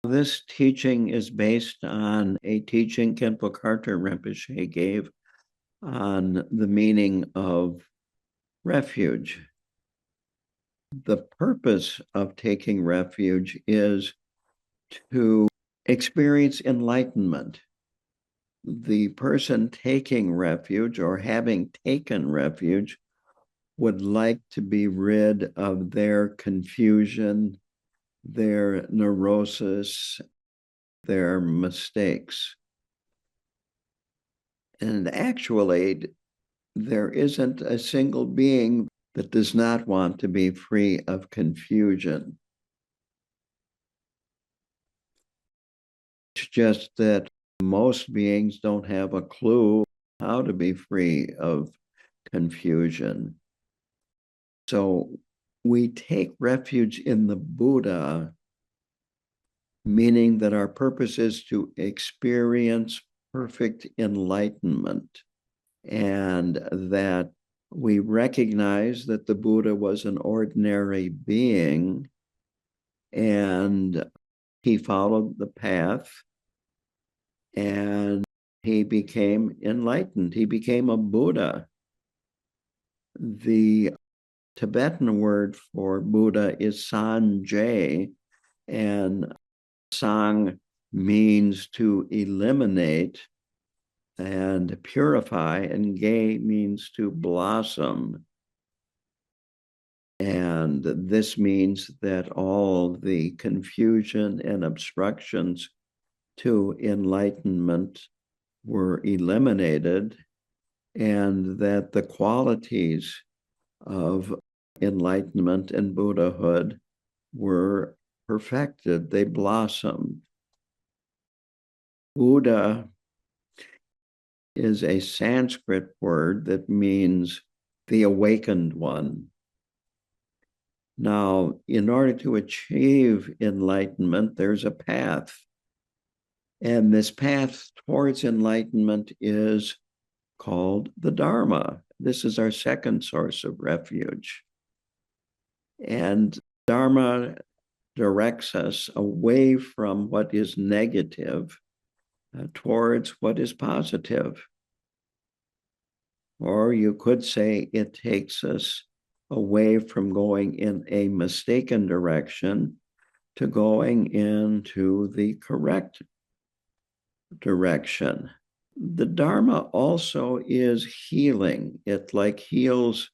This teaching is based on a teaching Khenpo Karthar Rinpoche gave on the meaning of refuge. The purpose of taking refuge is to experience enlightenment. The person taking refuge or having taken refuge would like to be rid of their confusion, their neurosis, their mistakes. And actually, there isn't a single being that does not want to be free of confusion. It's just that most beings don't have a clue how to be free of confusion. So we take refuge in the Buddha, meaning that our purpose is to experience perfect enlightenment, and that we recognize that the Buddha was an ordinary being and he followed the path and he became enlightened. He became a Buddha. The Tibetan word for Buddha is Sanjay, and Sang means to eliminate and purify, and Gay means to blossom. And this means that all the confusion and obstructions to enlightenment were eliminated, and that the qualities of enlightenment and Buddhahood were perfected. They blossomed. Buddha is a Sanskrit word that means the awakened one. Now, in order to achieve enlightenment, there's a path. And this path towards enlightenment is called the Dharma. This is our second source of refuge. And Dharma directs us away from what is negative towards what is positive. Or you could say it takes us away from going in a mistaken direction to going into the correct direction. The Dharma also is healing. It like heals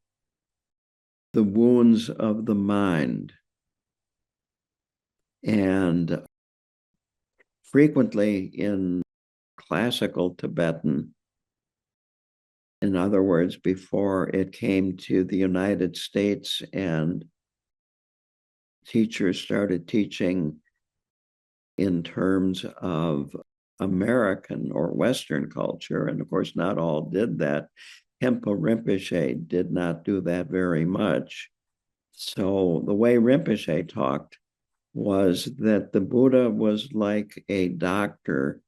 the wounds of the mind. And frequently in classical Tibetan, in other words, before it came to the United States and teachers started teaching in terms of American or Western culture, and of course, not all did that. Khenpo Rinpoche did not do that very much. So the way Rinpoche talked was that the Buddha was like a doctor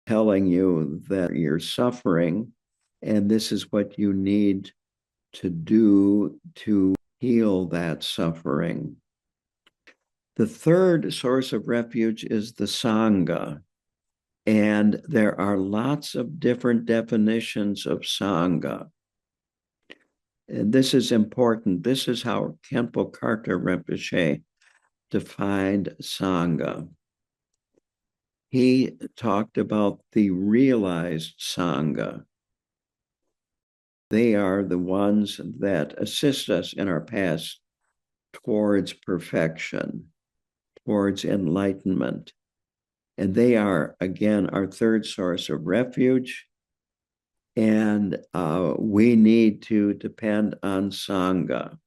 telling you that you're suffering, and this is what you need to do to heal that suffering. The third source of refuge is the Sangha. And there are lots of different definitions of Sangha. And this is important. This is how Khenpo Karthar Rinpoche defined Sangha. He talked about the realized Sangha. They are the ones that assist us in our path towards perfection, towards enlightenment. And they are, again, our third source of refuge. And we need to depend on Sangha.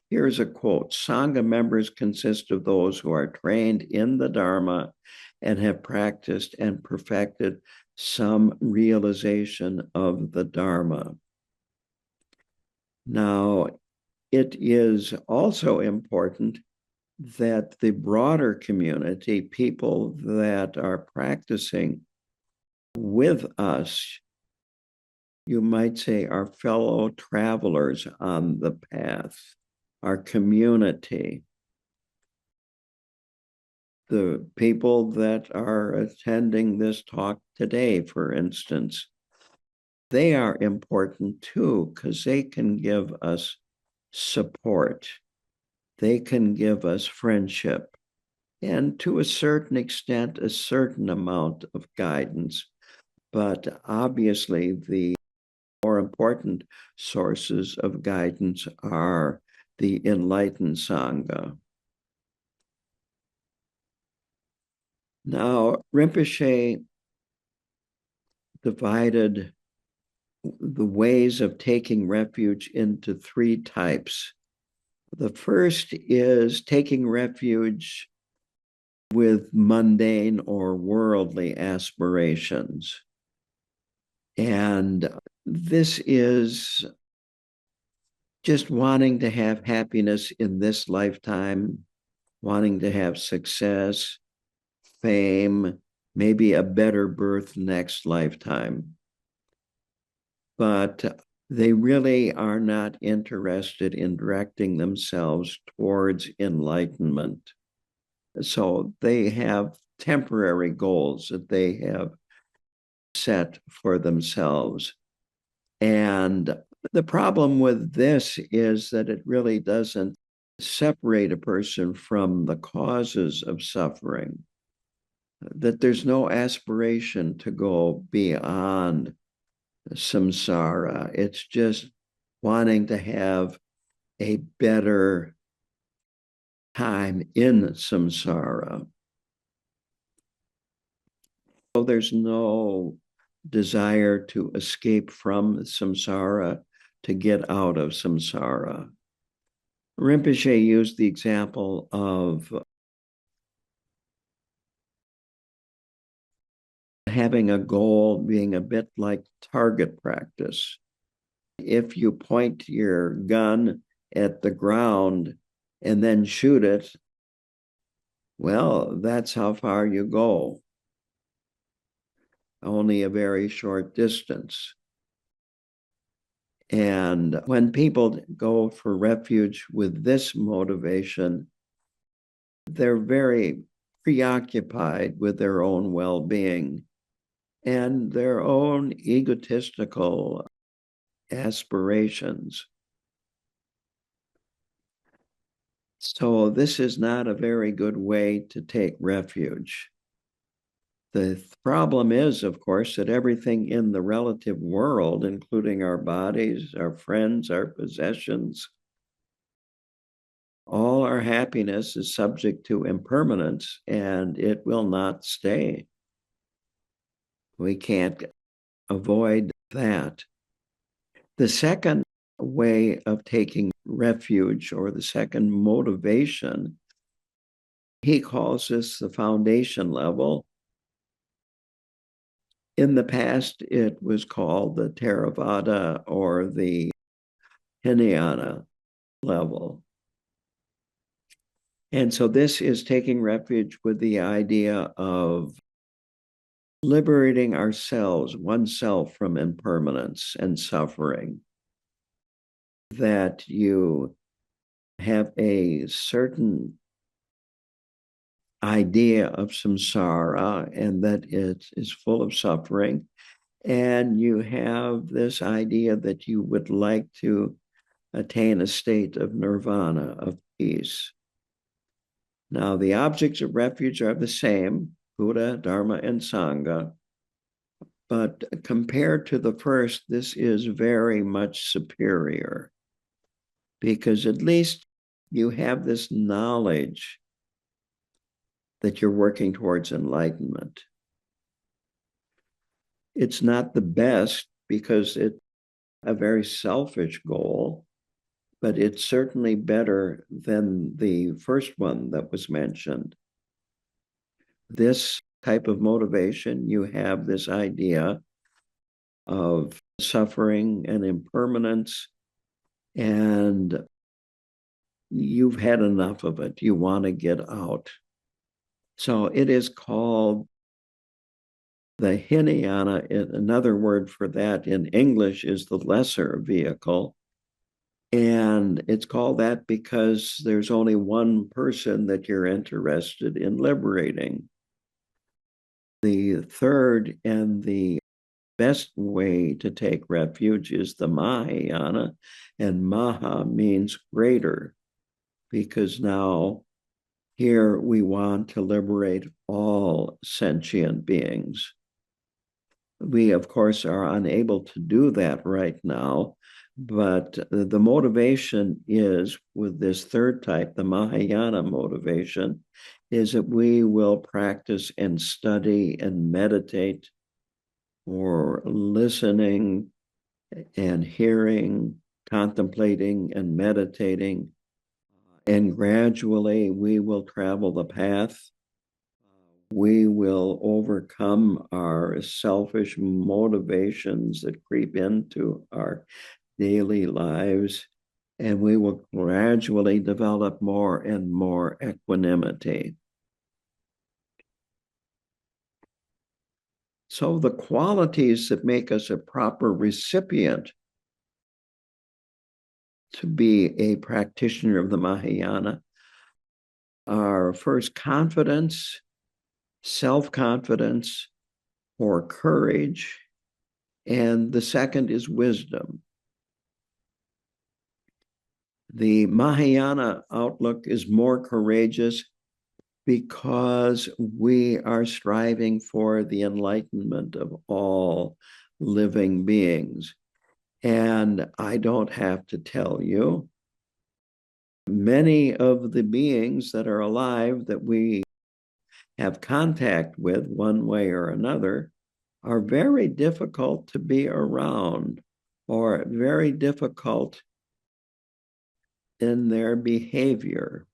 Here's a quote: Sangha members consist of those who are trained in the Dharma and have practiced and perfected some realization of the Dharma. Now, it is also important that the broader community, people that are practicing with us, you might say our fellow travelers on the path, our community, The people that are attending this talk today, for instance, they are important too, because they can give us support. They can give us friendship, and to a certain extent, a certain amount of guidance. But obviously, the more important sources of guidance are the enlightened Sangha. Now, Rinpoche divided the ways of taking refuge into three types. The first is taking refuge with mundane or worldly aspirations. And this is just wanting to have happiness in this lifetime, wanting to have success, fame, maybe a better birth next lifetime. But they really are not interested in directing themselves towards enlightenment. So they have temporary goals that they have set for themselves. And the problem with this is that it really doesn't separate a person from the causes of suffering, that there's no aspiration to go beyond samsara. It's just wanting to have a better time in samsara. So there's no desire to escape from samsara, to get out of samsara. Rinpoche used the example of having a goal being a bit like target practice. If you point your gun at the ground and then shoot it, well, that's how far you go. Only a very short distance. And when people go for refuge with this motivation, they're very preoccupied with their own well-being and their own egotistical aspirations. So this is not a very good way to take refuge. The problem is, of course, that everything in the relative world, including our bodies, our friends, our possessions, all our happiness is subject to impermanence, and it will not stay. We can't avoid that. The second way of taking refuge, or the second motivation, he calls this the foundation level. In the past, it was called the Theravada or the Hinayana level. And so this is taking refuge with the idea of liberating ourselves, oneself, from impermanence and suffering. That you have a certain idea of samsara and that it is full of suffering. And you have this idea that you would like to attain a state of nirvana, of peace. Now, the objects of refuge are the same, Buddha, Dharma, and Sangha. But compared to the first, this is very much superior, because at least you have this knowledge that you're working towards enlightenment. It's not the best because it's a very selfish goal, but it's certainly better than the first one that was mentioned. This type of motivation, you have this idea of suffering and impermanence, and you've had enough of it. You want to get out. So it is called the Hinayana. Another word for that in English is the lesser vehicle. And it's called that because there's only one person that you're interested in liberating. The third and the best way to take refuge is the Mahayana, and Maha means greater, because now here we want to liberate all sentient beings. We, of course, are unable to do that right now, but the motivation is with this third type, the Mahayana motivation, is that we will practice and study and meditate or listening and hearing, contemplating and meditating. And gradually we will travel the path. We will overcome our selfish motivations that creep into our daily lives, and we will gradually develop more and more equanimity. So the qualities that make us a proper recipient to be a practitioner of the Mahayana are first confidence, self-confidence, or courage, and the second is wisdom. The Mahayana outlook is more courageous because we are striving for the enlightenment of all living beings. And I don't have to tell you, many of the beings that are alive that we have contact with one way or another are very difficult to be around, or very difficult in their behavior.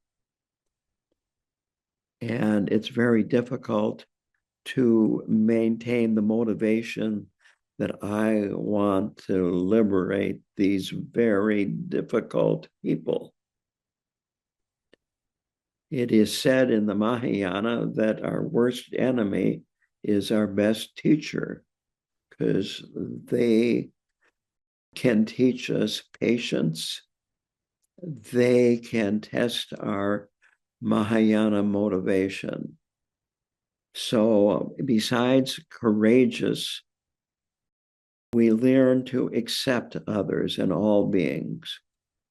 And it's very difficult to maintain the motivation that I want to liberate these very difficult people. It is said in the Mahayana that our worst enemy is our best teacher, because they can teach us patience. They can test our Mahayana motivation. So besides courageous, we learn to accept others and all beings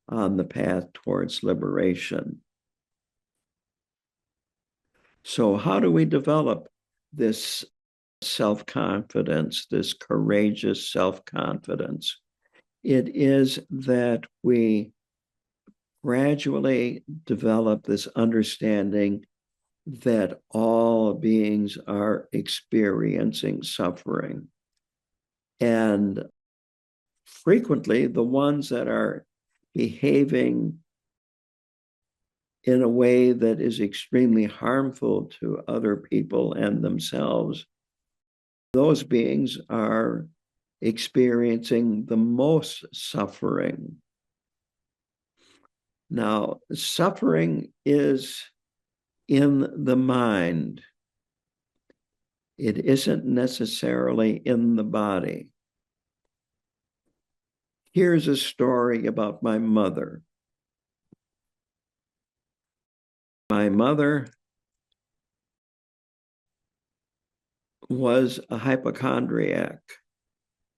on the path towards liberation. So how do we develop this self-confidence, this courageous self-confidence? It is that we gradually develop this understanding that all beings are experiencing suffering. And frequently, the ones that are behaving in a way that is extremely harmful to other people and themselves, those beings are experiencing the most suffering. Now, suffering is in the mind. It isn't necessarily in the body. Here's a story about my mother. My mother was a hypochondriac.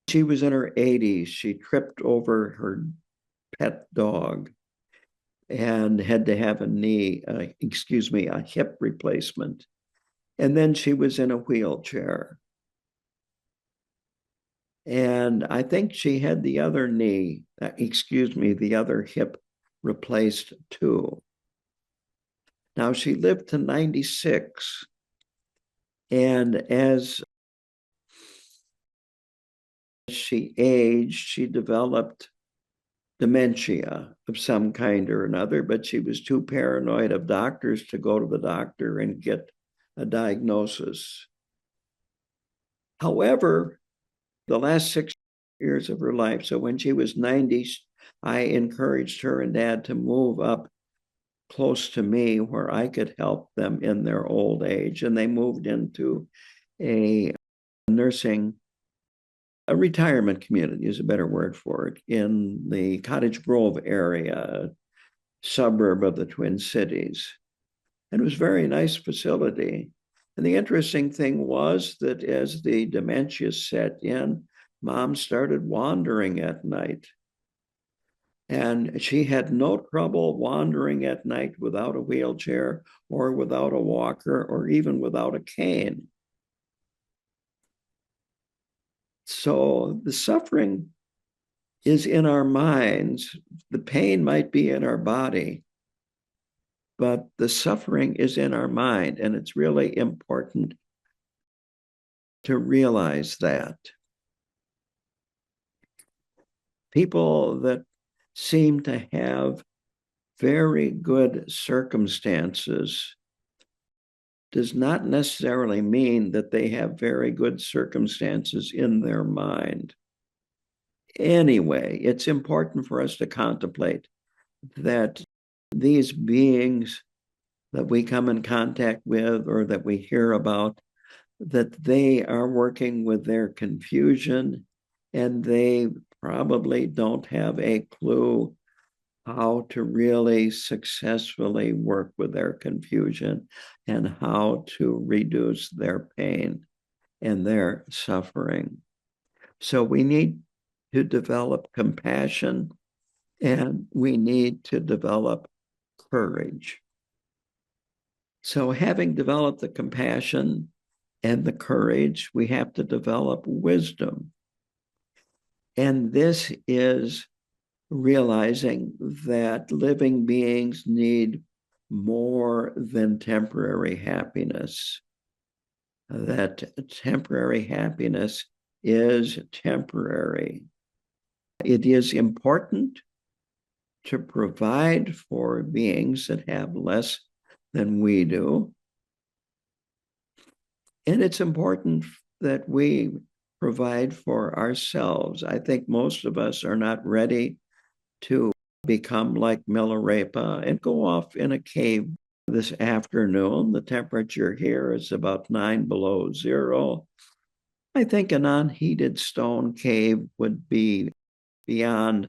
She was in her 80s. She tripped over her pet dog and had to have a hip replacement. And then she was in a wheelchair. And I think she had the other the other hip replaced too. Now she lived to 96. And as she aged, she developed dementia of some kind or another, but she was too paranoid of doctors to go to the doctor and get a diagnosis. However, the last 6 years of her life, so when she was 90, I encouraged her and Dad to move up close to me where I could help them in their old age. And they moved into a nursing a retirement community is a better word for it, in the Cottage Grove area, suburb of the Twin Cities. And it was a very nice facility. And the interesting thing was that as the dementia set in, Mom started wandering at night. And she had no trouble wandering at night without a wheelchair or without a walker or even without a cane. So the suffering is in our minds. The pain might be in our body, but the suffering is in our mind. And it's really important to realize that. People that seem to have very good circumstances does not necessarily mean that they have very good circumstances in their mind. Anyway, it's important for us to contemplate that these beings that we come in contact with or that we hear about, that they are working with their confusion, and they probably don't have a clue how to really successfully work with their confusion and how to reduce their pain and their suffering. So we need to develop compassion, and we need to develop courage. So having developed the compassion and the courage, we have to develop wisdom. And this is realizing that living beings need more than temporary happiness, that temporary happiness is temporary. It is important to provide for beings that have less than we do. And it's important that we provide for ourselves. I think most of us are not ready to become like Milarepa and go off in a cave this afternoon. The temperature here is about 9 below zero. I think an unheated stone cave would be beyond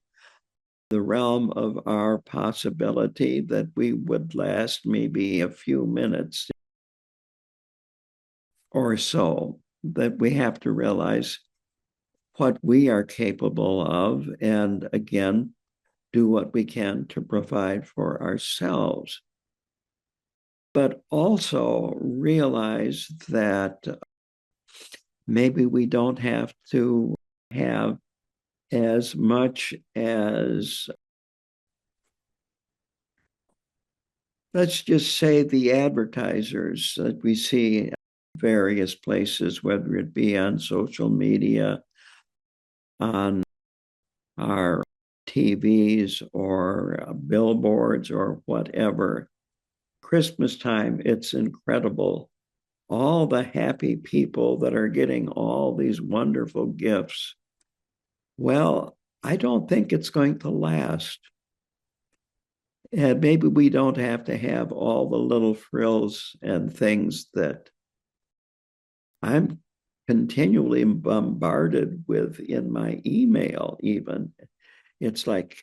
the realm of our possibility, that we would last maybe a few minutes or so, that we have to realize what we are capable of, and again, do what we can to provide for ourselves. But also realize that maybe we don't have to have as much as, let's just say, the advertisers that we see in various places, whether it be on social media, on our TVs or billboards or whatever. Christmas time, it's incredible. All the happy people that are getting all these wonderful gifts. Well, I don't think it's going to last. And maybe we don't have to have all the little frills and things that I'm continually bombarded with in my email, even. It's like,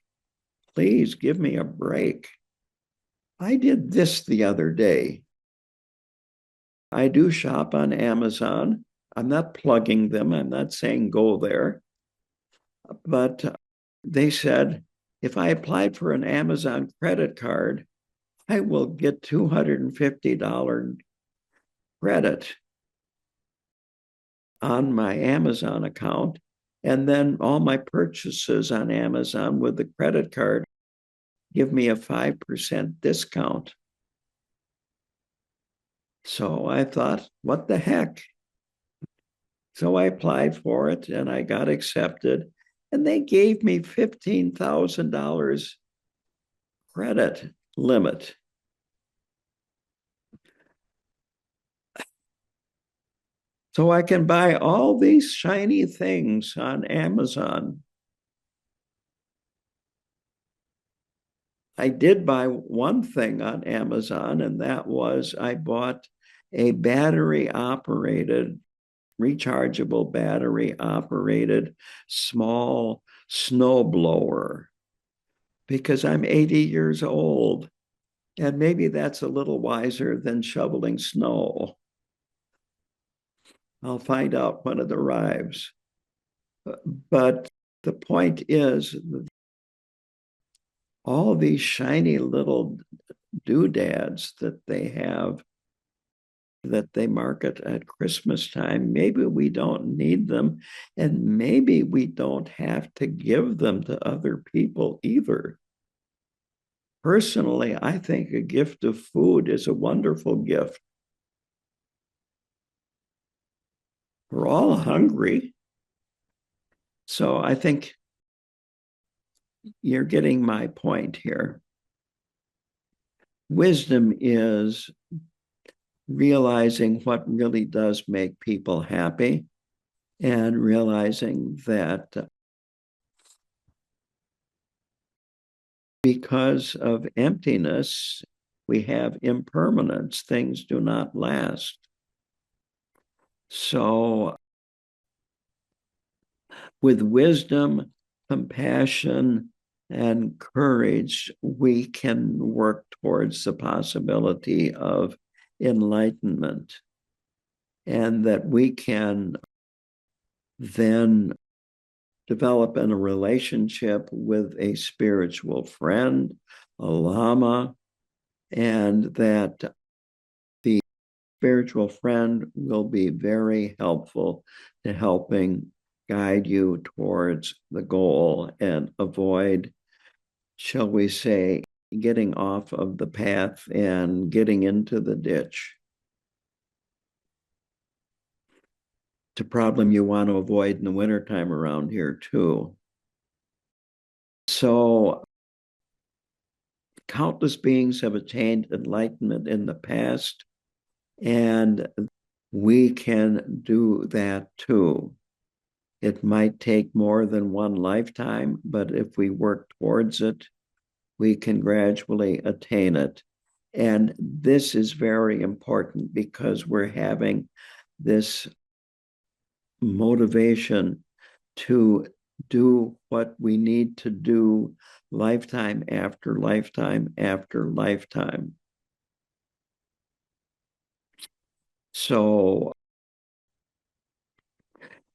please give me a break. I did this the other day. I do shop on Amazon. I'm not plugging them. I'm not saying go there. But they said, if I applied for an Amazon credit card, I will get $250 credit on my Amazon account. And then all my purchases on Amazon with the credit card give me a 5% discount. So I thought, what the heck? So I applied for it and I got accepted. And they gave me $15,000 credit limit. So I can buy all these shiny things on Amazon. I did buy one thing on Amazon, and that was I bought a battery operated rechargeable battery operated small snow blower because I'm 80 years old. And maybe that's a little wiser than shoveling snow. I'll find out when it arrives. But the point is, all these shiny little doodads that they have that they market at Christmas time, maybe we don't need them, and maybe we don't have to give them to other people either. Personally, I think a gift of food is a wonderful gift. We're all hungry. So I think you're getting my point here. Wisdom is realizing what really does make people happy and realizing that because of emptiness, we have impermanence. Things do not last. So with wisdom, compassion, and courage, we can work towards the possibility of enlightenment, and that we can then develop in a relationship with a spiritual friend, a lama, and that the spiritual friend will be very helpful to helping guide you towards the goal and avoid, shall we say, getting off of the path and getting into the ditch. It's a problem you want to avoid in the wintertime around here too. So countless beings have attained enlightenment in the past, and we can do that too. It might take more than one lifetime, but if we work towards it, we can gradually attain it. And this is very important because we're having this motivation to do what we need to do lifetime after lifetime after lifetime. So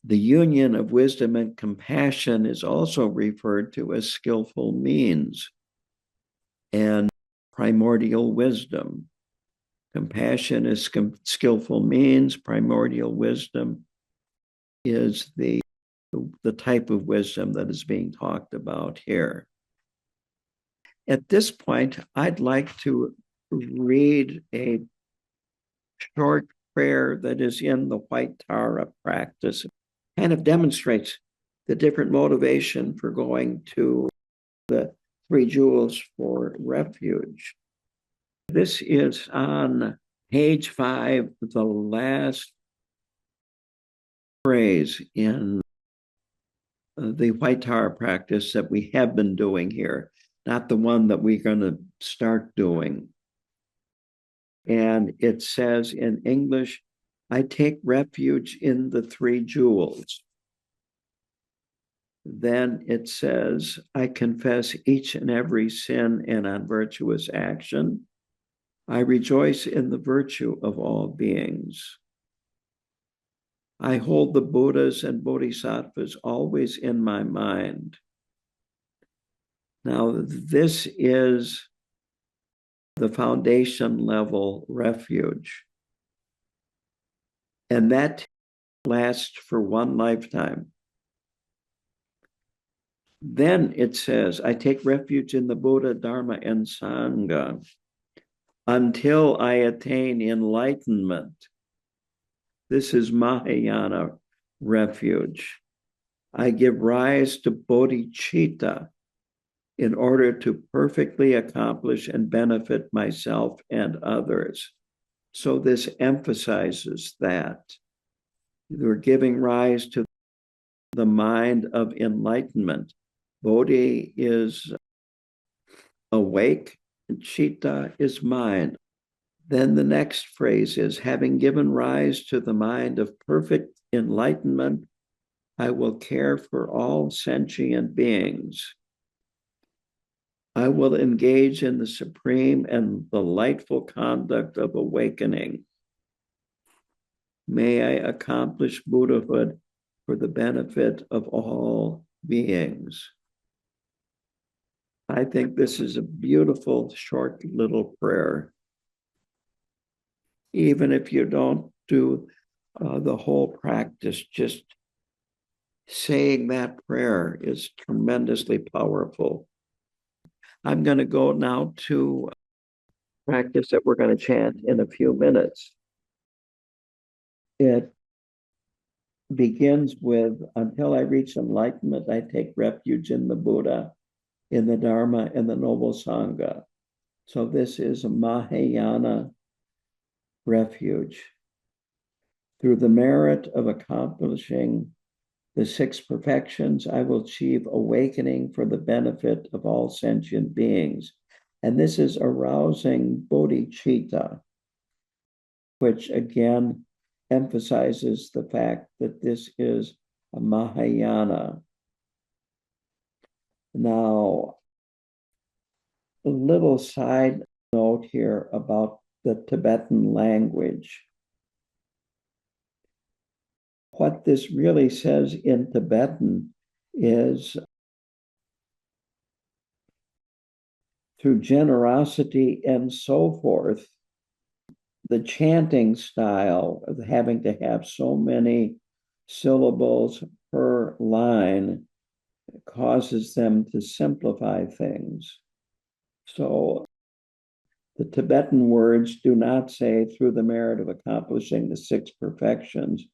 the union of wisdom and compassion is also referred to as skillful means and primordial wisdom. Compassion is skillful means. Primordial wisdom is the type of wisdom that is being talked about here. At this point, I'd like to read a short prayer that is in the White Tara practice. It kind of demonstrates the different motivation for going to the Three Jewels for refuge. This is on page 5, the last phrase in the White Tara practice that we have been doing here, not the one that we're going to start doing. And it says in English, I take refuge in the Three Jewels. Then it says, I confess each and every sin and unvirtuous action. I rejoice in the virtue of all beings. I hold the Buddhas and Bodhisattvas always in my mind. Now, this is the foundation level refuge. And that lasts for one lifetime. Then it says, I take refuge in the Buddha, Dharma, and Sangha until I attain enlightenment. This is Mahayana refuge. I give rise to bodhicitta in order to perfectly accomplish and benefit myself and others. So this emphasizes that we're giving rise to the mind of enlightenment. Bodhi is awake, and citta is mind. Then the next phrase is, having given rise to the mind of perfect enlightenment, I will care for all sentient beings. I will engage in the supreme and delightful conduct of awakening. May I accomplish Buddhahood for the benefit of all beings. I think this is a beautiful, short little prayer. Even if you don't do the whole practice, just saying that prayer is tremendously powerful. I'm going to go now to practice that we're going to chant in a few minutes. It begins with, until I reach enlightenment, I take refuge in the Buddha, in the Dharma, and the Noble Sangha. So this is a Mahayana refuge. Through the merit of accomplishing the six perfections, I will achieve awakening for the benefit of all sentient beings. And this is arousing bodhicitta, which again emphasizes the fact that this is a Mahayana. Now, a little side note here about the Tibetan language. What this really says in Tibetan is, through generosity and so forth, the chanting style of having to have so many syllables per line causes them to simplify things. So the Tibetan words do not say through the merit of accomplishing the six perfections.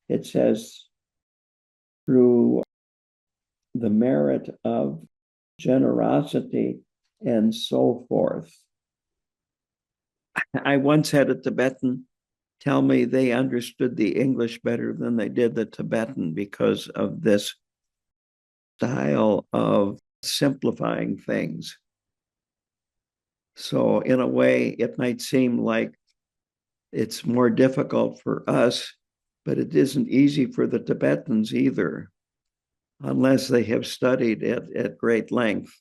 It says through the merit of generosity and so forth. I once had a Tibetan tell me they understood the English better than they did the Tibetan because of this style of simplifying things. So in a way, it might seem like it's more difficult for us, but it isn't easy for the Tibetans either, unless they have studied it at great length.